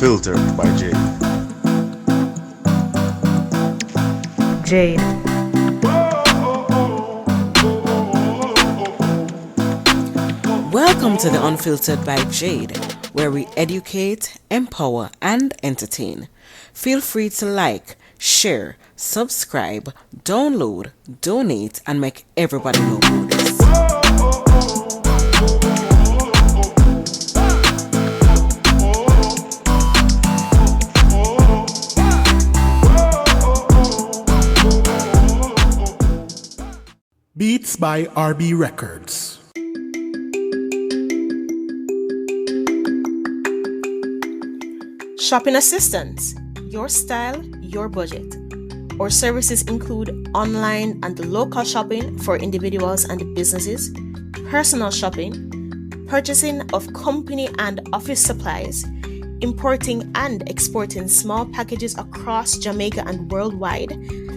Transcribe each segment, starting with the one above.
Unfiltered by Jade. Jade. Welcome to the Unfiltered by Jade, where we educate, empower, and entertain. Feel free to like, share, subscribe, download, donate, and make everybody know about this. Beats by RB Records. Shopping assistance, your style, your budget. Our services include online and local shopping for individuals and businesses, personal shopping, purchasing of company and office supplies, importing and exporting small packages across Jamaica and worldwide,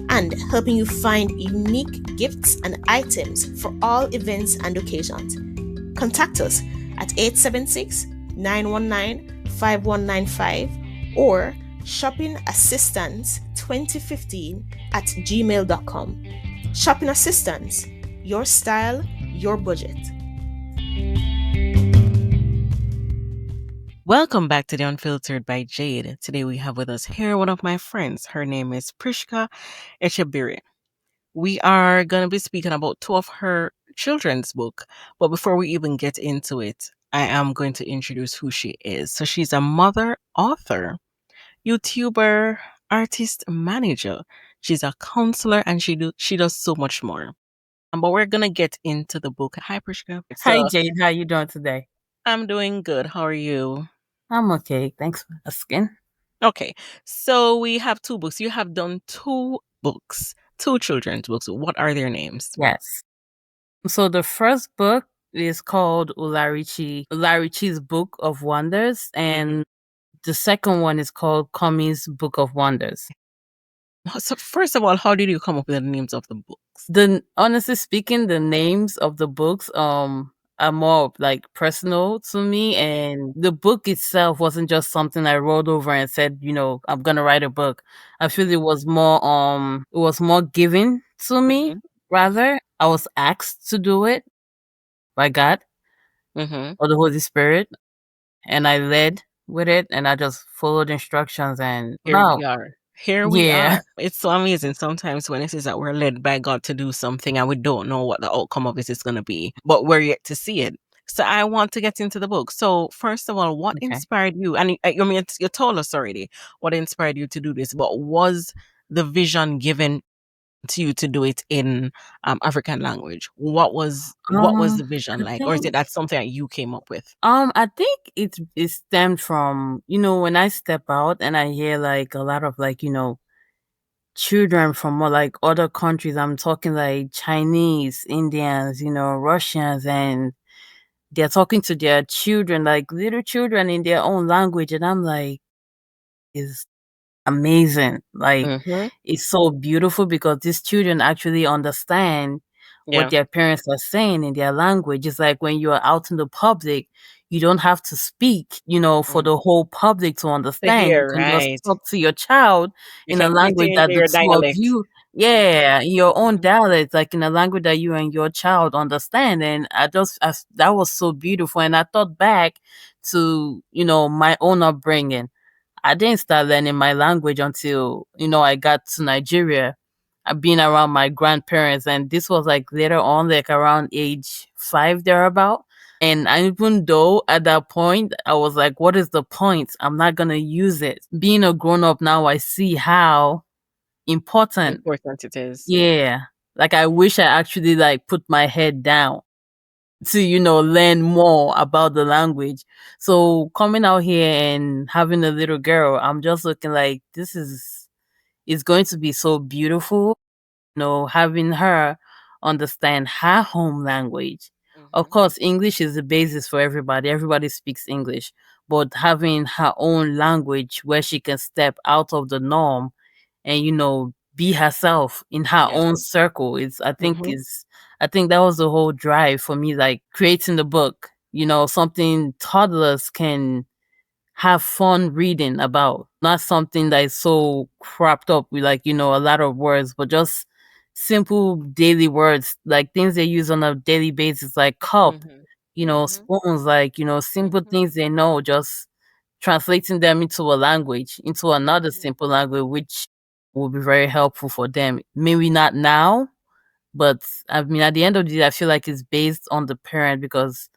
and helping you find unique gifts and items for all events and occasions. Contact us at 876-919-5195 or shoppingassistance2015@gmail.com. Shopping Assistance, your style, your budget. Welcome back to the Unfiltered by Jade. Today we have with us here one of my friends. Her name is Prisca Echebire. We are going to be speaking about two of her children's book. But before we even get into it, I am going to introduce who she is. So she's a mother, author, YouTuber, artist, manager. She's a counselor, and she does so much more. But we're going to get into the book. Hi, Prisca. Hi, Jade. How you doing today? I'm doing good. How are you? I'm okay. Thanks for asking. Okay, so we have two books. You have done two books, two children's books. What are their names? Yes. So the first book is called Ularichi's Book of Wonders, and the second one is called Kanmi's Book of Wonders. So first of all, how did you come up with the names of the books? Honestly speaking, the names of the books are more like personal to me, and the book itself wasn't just something I rolled over and said, I'm gonna write a book. I feel it was more given to me. Rather, I was asked to do it by God or the Holy Spirit, and I led with it, and I just followed instructions, and Here we are. Here we Yeah. are. It's so amazing sometimes when it says that we're led by God to do something and we don't know what the outcome of it is going to be, but we're yet to see it. So I want to get into the book. So first of all, what Okay. inspired you? And you told us already what inspired you to do this, but was the vision given to you to do it in African language? What was the vision I like, or is it think that something that you came up with? I think it stemmed from, when I step out and I hear like a lot of like, children from more like other countries. I'm talking like Chinese, Indians, Russians, and they're talking to their children, like little children in their own language. And I'm like, it's amazing. Like, it's so beautiful because these children actually understand what their parents are saying in their language. It's like when you're out in the public, you don't have to speak, for the whole public to understand. You can just talk to your child in a language that the two of you, in your own dialect, like in a language that you and your child understand. And that was so beautiful. And I thought back to, my own upbringing. I didn't start learning my language until, I got to Nigeria. I've been around my grandparents, and this was like later on, like around age 5 thereabout. And even though at that point I was like, what is the point? I'm not gonna use it. Being a grown up now, I see how important it is. Yeah. Like I wish I actually like put my head down to, learn more about the language. So coming out here and having a little girl, I'm just looking like it's going to be so beautiful, having her understand her home language. Of course, English is the basis for everybody. Everybody speaks English, but having her own language where she can step out of the norm and, be herself in her own circle I think that was the whole drive for me, like creating the book, something toddlers can have fun reading about. Not something that is so cropped up with like, a lot of words, but just simple daily words, like things they use on a daily basis, like cup, Mhm. Mhm. spoons, like, simple Mhm. things they know, just translating them into a language, into another Mhm. simple language, which will be very helpful for them. Maybe not now, but I mean, at the end of the day, I feel like it's based on the parent because,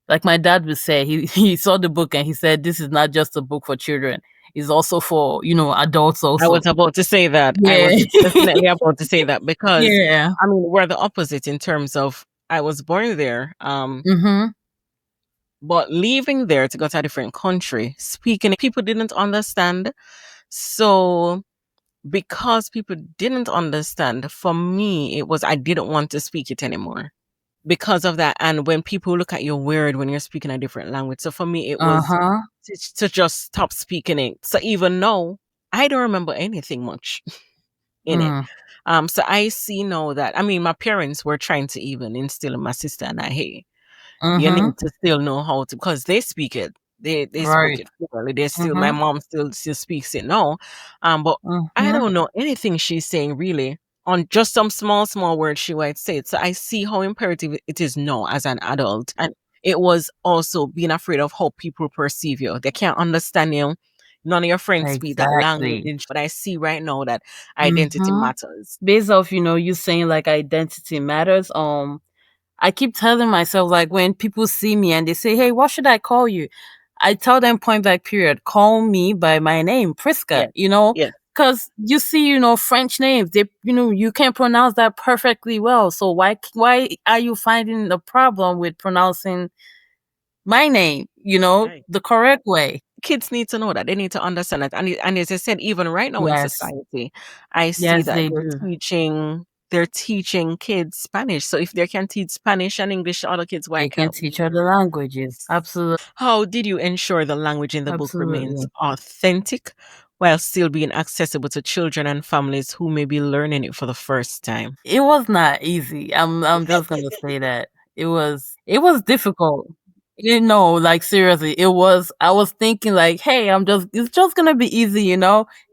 like my dad would say, he saw the book and he said, "This is not just a book for children; it's also for adults I also." was about to say that. I Yeah, was definitely about to say that because yeah. I mean we're the opposite in terms of I was born there, Mhm. but leaving there to go to a different country, speaking it, people didn't understand. So because people didn't understand, for me it was I didn't want to speak it anymore because of that. And when people look at you weird when you're speaking a different language, so for me it Uh was huh. to just stop speaking it. So even now I don't remember anything much in it. Mm. So I see now that I mean my parents were trying to even instill in my sister and I, hey, you Mhm. need to still know how to because they speak it. They spoke Right. it fluently. They still my Mhm. mom still speaks it now. But I Mhm. don't know anything she's saying really on just some small words she might say. So I see how imperative it is now as an adult. And it was also being afraid of how people perceive you. They can't understand you. None of your friends speak that Exactly. language. But I see right now that identity Mhm. matters. Based off, you saying like identity matters. I keep telling myself, like, when people see me and they say, "Hey, what should I call you?" I tell them point blank period, call me by my name, Prisca, Yes. Yes. because you see, French names, you can pronounce that perfectly well. So why are you finding a problem with pronouncing my name, Right. the correct way? Kids need to know that. They need to understand that. And as I said, even right now in Yes. society, I see Yes, that they do. they're teaching kids Spanish. So if they can teach Spanish and English to other kids, why They can can't we? teach other languages. Absolutely. How did you ensure the language in the book remains Absolutely. authentic while still being accessible to children and families who may be learning it for the first time? It was not easy. I'm just gonna say that. It was difficult. Like seriously, it was. I was thinking like, hey, it's just gonna be easy.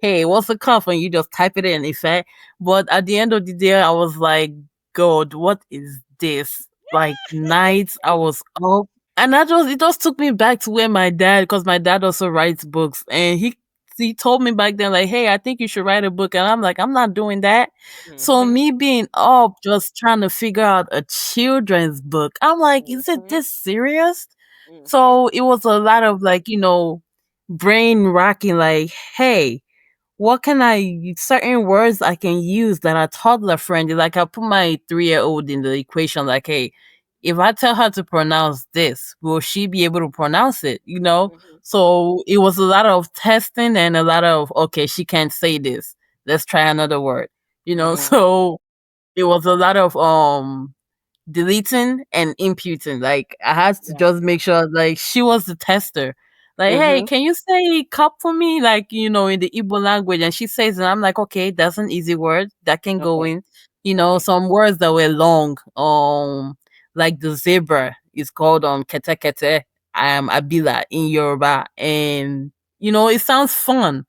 Hey, what's the cuff? And you just type it in effect. But at the end of the day, I was like, God, what is this? Like nights I was up. And it just took me back to where my dad, because my dad also writes books, and he told me back then, like, hey, I think you should write a book. And I'm like, I'm not doing that. So Mhm. me being up just trying to figure out a children's book, I'm like, is it Mhm. this serious? Mhm. So it was a lot of like, brain racking, like, hey, what can I certain words I can use that are toddler friendly. Like I put my 3-year old in the equation, like, hey, if I tell her to pronounce this, will she be able to pronounce it? Mhm. So it was a lot of testing and a lot of, okay, she can't say this. Let's try another word. Mhm. So it was a lot of deleting and imputing. Like I had to Yeah. just make sure like she was the tester. Like, hey, Mhm. can you say cup for me? Like, in the Igbo language. And she says and I'm like, okay, that's an easy word. That can go Okay. in. Okay. Some words that were long. Like the zebra is called kete kete abila in Yoruba. And it sounds fun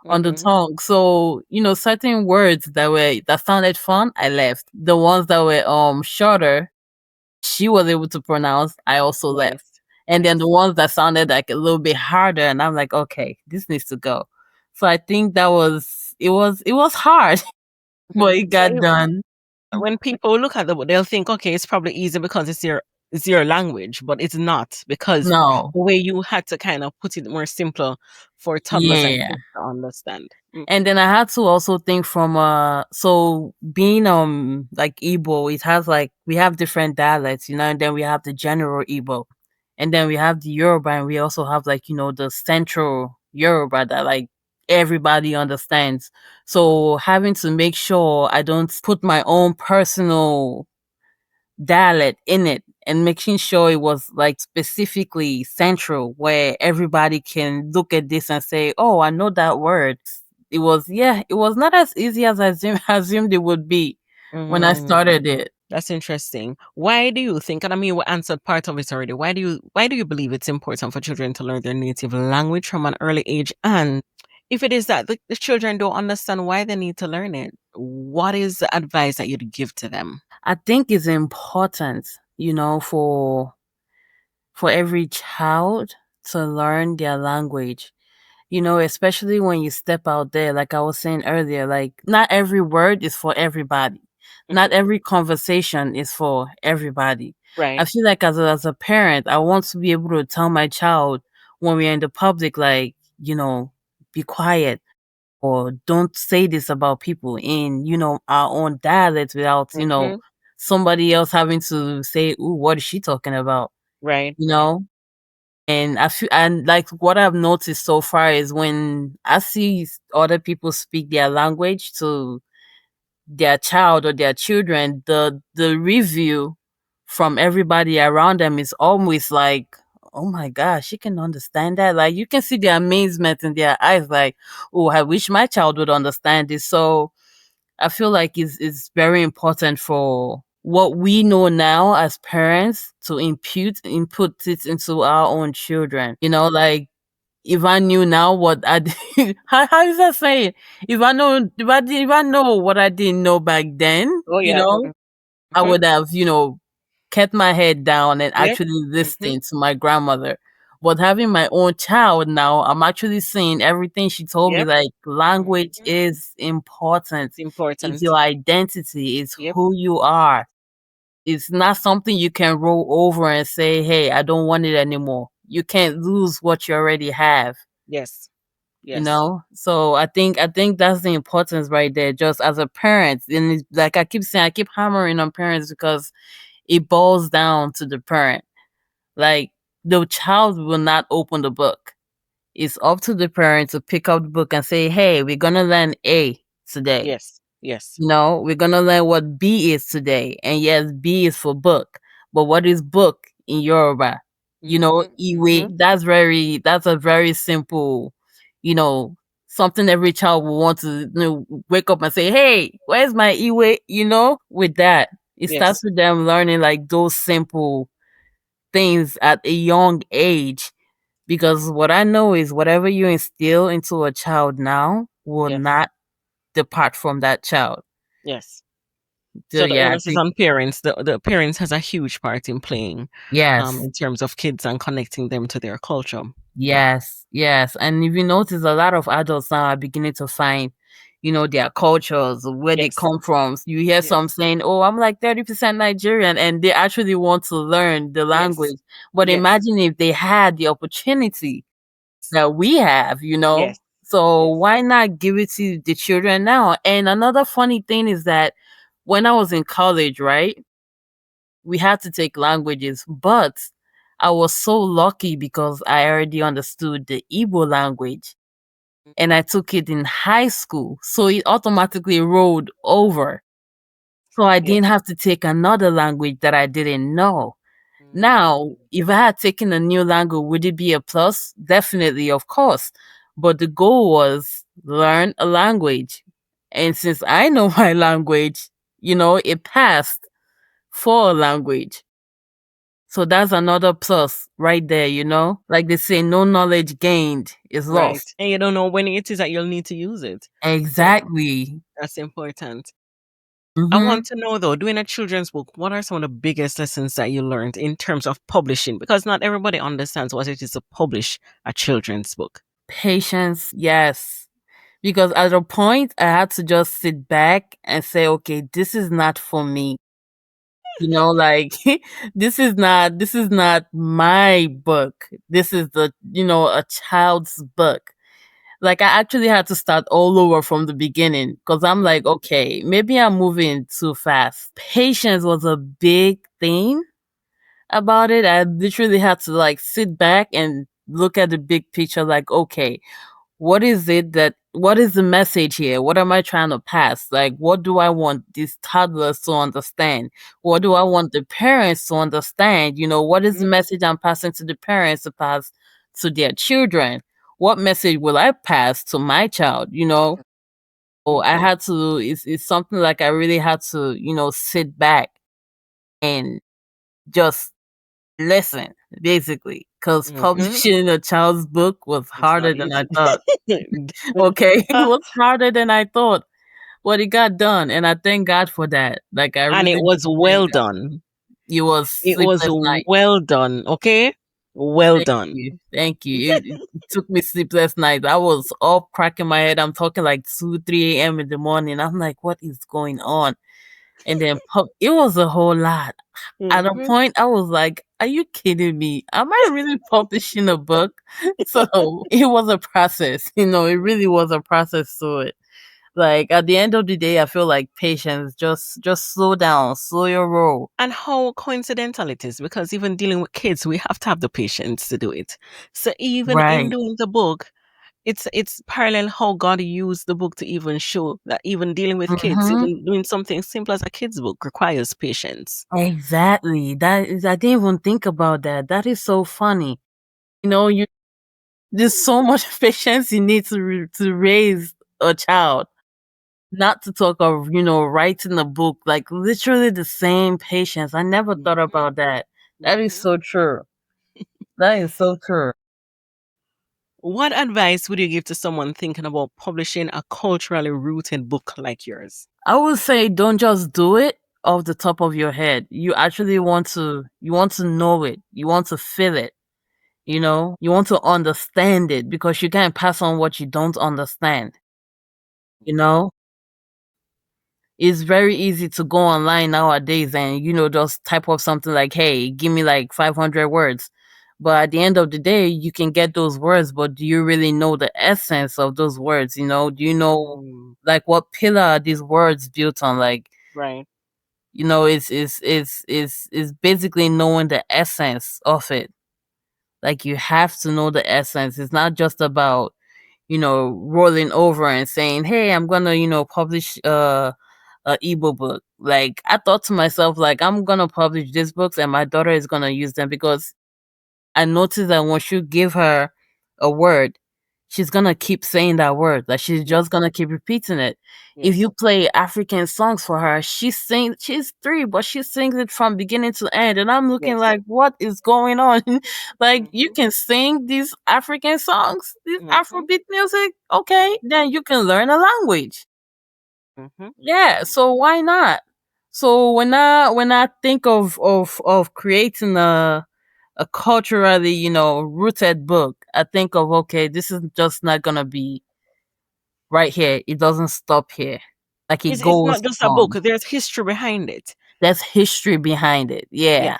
on the Mhm. tongue. So, certain words that sounded fun, I left. The ones that were shorter, she was able to pronounce, I also left. Nice. And then the Nice. ones that sounded like a little bit harder, and I'm like, okay, this needs to go. So I think it was hard, but it So got done. when people look at the book, they'll think, okay, it's probably easy because it's your language, but it's not because No. the way you had to kind of put it more simpler for toddlers and Yeah. kids to understand. And then I had to also think from so being like Igbo, it has like we have different dialects, and then we have the general Igbo. And then we have the Yoruba, and we also have like, the central Yoruba that like everybody understands. So having to make sure I don't put my own personal dialect in it, and making sure it was like specifically central where everybody can look at this and say, oh, I know that word. It was not as easy as I assumed it would be when I Mm-hmm. started it. That's interesting. Why do you think, and I mean, we answered part of it already. Why do you believe it's important for children to learn their native language from an early age? And if it is that the children don't understand why they need to learn it, what is the advice that you'd give to them? I think it's important, for every child to learn their language. Especially when you step out there, like I was saying earlier, like not every word is for everybody. Not Mhm. every conversation is for everybody. I Right. feel like as a parent, I want to be able to tell my child when we're in the public, like, be quiet or don't say this about people in, our own dialect without, Hmm. somebody else having to say, ooh, what is she talking about? Right. You know? And I feel, and like what I've noticed so far is when I see other people speak their language to their child or their children, the review from everybody around them is always like, "Oh my gosh, she can understand that!" Like you can see the amazement in their eyes, like, "Oh, I wish my child would understand this." So I feel like it's very important for what we know now as parents to input it into our own children. Like if I knew now what I did, how is that saying? If I know what I didn't know back then, Oh yeah. I Hmm. would have, kept my head down and Yep. actually Hmm. listened to my grandmother. But having my own child now, I'm actually seeing everything she told me. Yep. Like language Hmm. is important. It's It's important. your identity. It's Yep. who you are. It's not something you can roll over and say, "Hey, I don't want it anymore." You can't lose what you already have. Yes. Yes. So I think that's the importance right there, just as a parent. And like I keep saying, I keep hammering on parents because it boils down to the parent. Like the child will not open the book. It's up to the parent to pick up the book and say, "Hey, we're gonna learn A today. Yes. Yes. We're gonna learn what B is today." And yes, B is for book, but what is book in Yoruba? Hmm. Iwe. That's a very simple, you know, something every child will want to, wake up and say, "Hey, where's my Iwe?" With that, it starts Yes. with them learning like those simple things at a young age. Because what I know is whatever you instill into a child now will Yes. not depart from that child. Yes. So So the yeah, I onus is think on parents. The parents has a huge part in playing, yes. in terms of kids and connecting them to their culture. Yes, yes. And if you notice, a lot of adults now are beginning to find, their cultures, where they Yes. come from. You hear some Yes. saying, "Oh, I'm like 30% Nigerian," and they actually want to learn the Yes. language. But Yes. imagine if they had the opportunity that we have. Yes. So Yes. why not give it to the children now? And another funny thing is that when I was in college, right? We had to take languages, but I was so lucky because I already understood the Igbo language and I took it in high school. So it automatically rolled over. So I didn't Yes. have to take another language that I didn't know. Now, Mm. if I had taken a new language, would it be a plus? Definitely, of course. But the goal was learn a language. And since I know my language, it passed for a language. So that's another plus right there. Like they say, no knowledge gained is Right. lost. And you don't know when it is that you'll need to use it. So Exactly. that's important. I Mm-hmm. want to know though, doing a children's book, what are some of the biggest lessons that you learned in terms of publishing? Because not everybody understands what it is to publish a children's book. Patience, yes. Because at a point, I had to just sit back and say, okay, this is not for me. Like this is not my book. This is a child's book. Like I actually had to start all over from the beginning because I'm like, Mhm. okay, maybe I'm moving too fast. Patience was a big thing about it. I literally had to like sit back and look at the big picture, like, okay, what is the message here? What am I trying to pass? Like, what do I want these toddlers to understand? What do I want the parents to understand? What is the Mhm. message I'm passing to the parents to pass to their children? What message will I pass to my child? So I had to, it's something like I really had to, sit back. and just listen, basically. Because Mm-hmm. publishing a child's book was It's not harder than I easy. thought. Okay, it was harder than I thought, but it got done, and I thank God for that. Like I And it really was do thank well God. done. It was It was sleepless night. well done. Okay. Well Thank done. you. Thank you. It took me sleepless nights. I was up cracking my head. I'm talking like 2, 3 a.m. in the morning. I'm like, what is going on? And then it was a whole lot. At a Mm-hmm. point, I was like, are you kidding me? Am I really publishing a book? So it was a process. It really was a process to it. Like at the end of the day, I feel like patience. Just slow down, slow your roll. And how coincidental it is, because even dealing with kids, we have to have the patience to do it. So even in Right. doing the book, it's parallel how God used the book to even show that even dealing with kids, Mm-hmm. even doing something simple as a kid's book requires patience. Exactly. I didn't even think about that. That is so funny. You there's so much patience you need to raise a child. Not to talk of, writing a book, like literally the same patience. I never thought Mhm, about that. That is mhm. so true. That is so true. What advice would you give to someone thinking about publishing a culturally rooted book like yours? I would say don't just do it off the top of your head. You actually want to know it. You want to feel it. You want to understand it because you can't pass on what you don't understand. You know, it's very easy to go online nowadays and just type up something like, "Hey, give me like 500 words." But at the end of the day, you can get those words, but do you really know the essence of those words? Do you know Mm, like what pillar are these words built on? Like, right. it's basically knowing the essence of it. Like you have to know the essence. It's not just about rolling over and saying, "Hey, I'm gonna publish a ebook book." Like I thought to myself, like I'm gonna publish these books and my daughter is gonna use them because I noticed that once you give her a word, she's gonna keep saying that word. Like she's just Yes. gonna keep repeating it. If Yes. you play African songs for her, she's 3, but she sings it from beginning to end. And I'm looking Yes. like, what is going on? Like you Mm-hmm. can sing these African songs, this Mm-hmm. Afrobeat music, okay, then you can learn a language. Mm-hmm. Yeah, so why not? So when I think of creating a culturally, rooted book, I think of, okay, this is just not gonna be right here. It doesn't stop here. Like it It's goes not just a book. on. There's history behind it. There's history behind it. Yes. Yeah.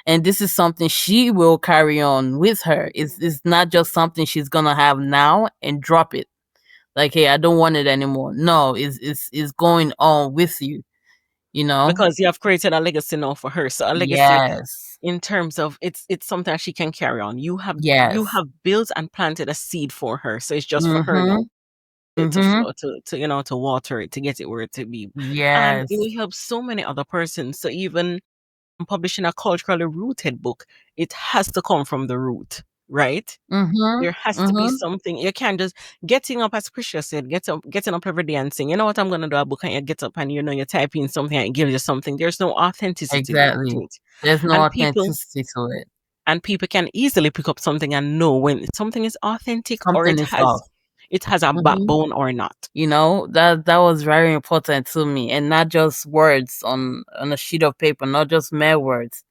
And this is something she will carry on with her. It's not just something she's gonna have now and drop it. Like, hey, I don't want it anymore. No, it's going on with you, you know? Because you have created a legacy now for her. So a legacy Yes. in terms of it's something that she can carry on. You Yes. have built and planted a seed for her. So it's just for her now Mhm. to Mhm. flow to water it to get it where it to be. And it Yes. will help so many other persons. So even publishing a culturally rooted book, it has to come from the root, right? Mhm. There has to be Mhm. something. You can't just getting up, as Priscia said, getting up every day and saying, you know what, I'm gonna do a book, and you get up and you type in something and it gives you something. There's no authenticity to Exactly. it. There's no And people authenticity to it. people can easily pick up something and know when something is authentic or Something is off. it has a Mhm. backbone or not. That was very important to me, and not just words on a sheet of paper, not just mere words.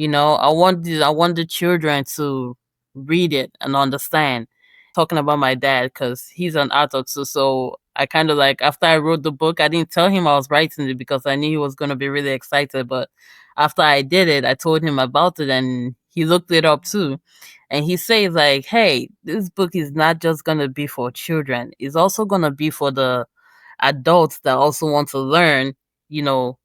I want the children to read it and understand. Talking about my dad because he's an author too. So I kind of like after I wrote the book, I didn't tell him I was writing it because I knew he was gonna be really excited. But after I did it, I told him about it, and he looked it up too. And he says like, "Hey, this book is not just gonna be for children. It's also gonna be for the adults that also want to learn, you know,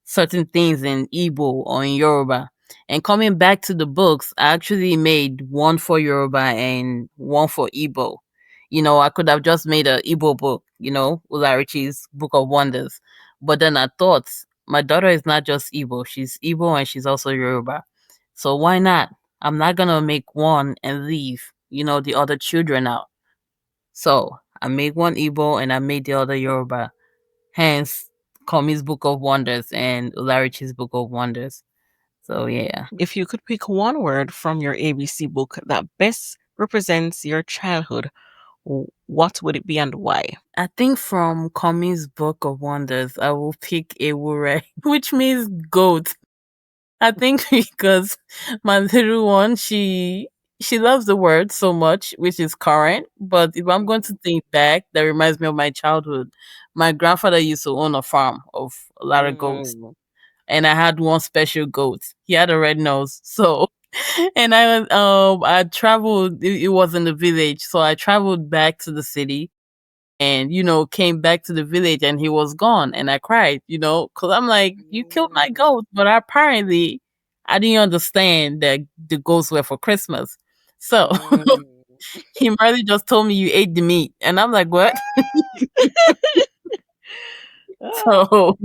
certain things in Igbo or in Yoruba." And coming back to the books, I actually made one for Yoruba and one for Igbo. I could have just made a Igbo book, Ularichi's Book of Wonders. But then I thought, my daughter is not just Igbo, she's Igbo and she's also Yoruba. So why not? I'm not gonna make one and leave, the other children out. So I made one Igbo and I made the other Yoruba. Hence, Komi's Book of Wonders and Ularichi's Book of Wonders. So yeah. If you could pick one word from your ABC book that best represents your childhood, what would it be and why? I think from Komi's Book of Wonders, I will pick Ewure, which means goat. I think because my little one, she loves the word so much, which is current. But if I'm going to think back, that reminds me of my childhood. My grandfather used to own a farm of a lot of goats, Mm. and I had one special goat. He had a red nose, so and I traveled. It was in the village, so I traveled back to the city and came back to the village and he was gone and I cried, because I'm like, you killed my goat, but apparently I didn't understand that the goats were for Christmas. So Mm. he merely just told me you ate the meat and I'm like, what? Ah. So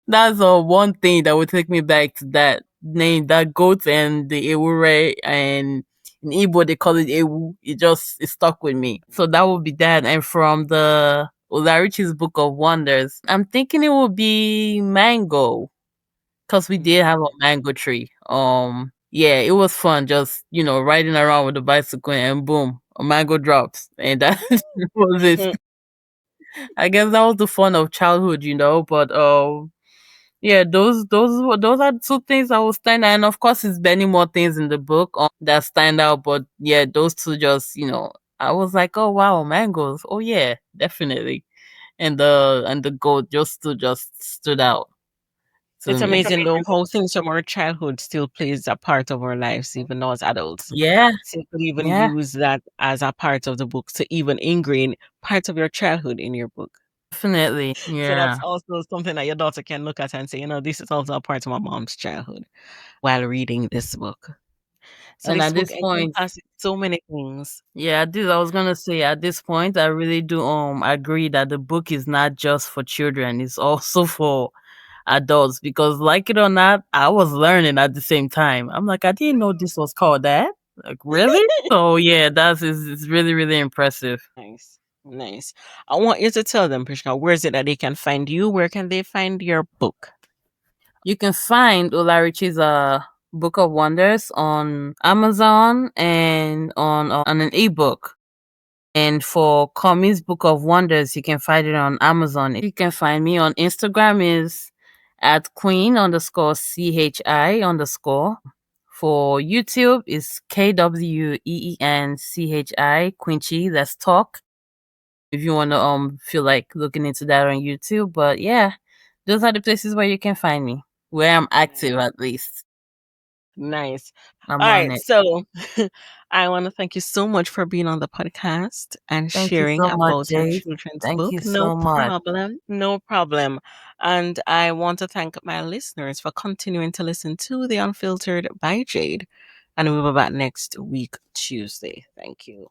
that's one thing that would take me back to that name, that goat and the ewure, and in Igbo they call it ewu. It stuck with me. So that would be that. And from the Ularichi's Book of Wonders, I'm thinking it would be mango because we did have a mango tree. Yeah, it was fun just riding around with the bicycle and boom, a mango drops, and that was it. Mm. I guess that was the fun of childhood, but yeah, those are two things that will stand out. And of course, it's many more things in the book that stand out. But yeah, those two just, I was like, oh wow, mangoes. Oh yeah, definitely. And the goat just stood out to It's me. amazing though how things from our childhood still plays a part of our lives even now as adults. Yeah, So you could even yeah, use that as a part of the book to even ingrain parts of your childhood in your book. definitely. So that's Yeah. also something that your daughter can look at and say, this is also a part of my mom's childhood while reading this book. So And this at book this point, encompasses so many things. yeah, I was gonna say at this point, I really do agree that the book is not just for children; it's also for adults because like it or not, I was learning at the same time. I'm like, I didn't know this was called that. Like really? So yeah, that's it's really, really impressive. Nice. Nice. I want you to tell them, Prishka, where is it that they can find you? Where can they find your book? You can find Ularichi's Book of Wonders on Amazon and on an ebook. And for Komi's Book of Wonders, you can find it on Amazon. You can find me on Instagram is at queen underscore chi underscore. For YouTube is KWEENCHI Quincy. Let's talk. If you want to feel like looking into that on YouTube, but yeah, those are the places where you can find me, where I'm active Nice. at least. Nice. I'm All on right. it. So I want to thank you so much for being on the podcast and Thank you sharing so much, about your Jade. children's Thank you book. No so much. problem. No problem. And I want to thank my listeners for continuing to listen to The Unfiltered by Jade. And we'll be back next week, Tuesday. Thank you.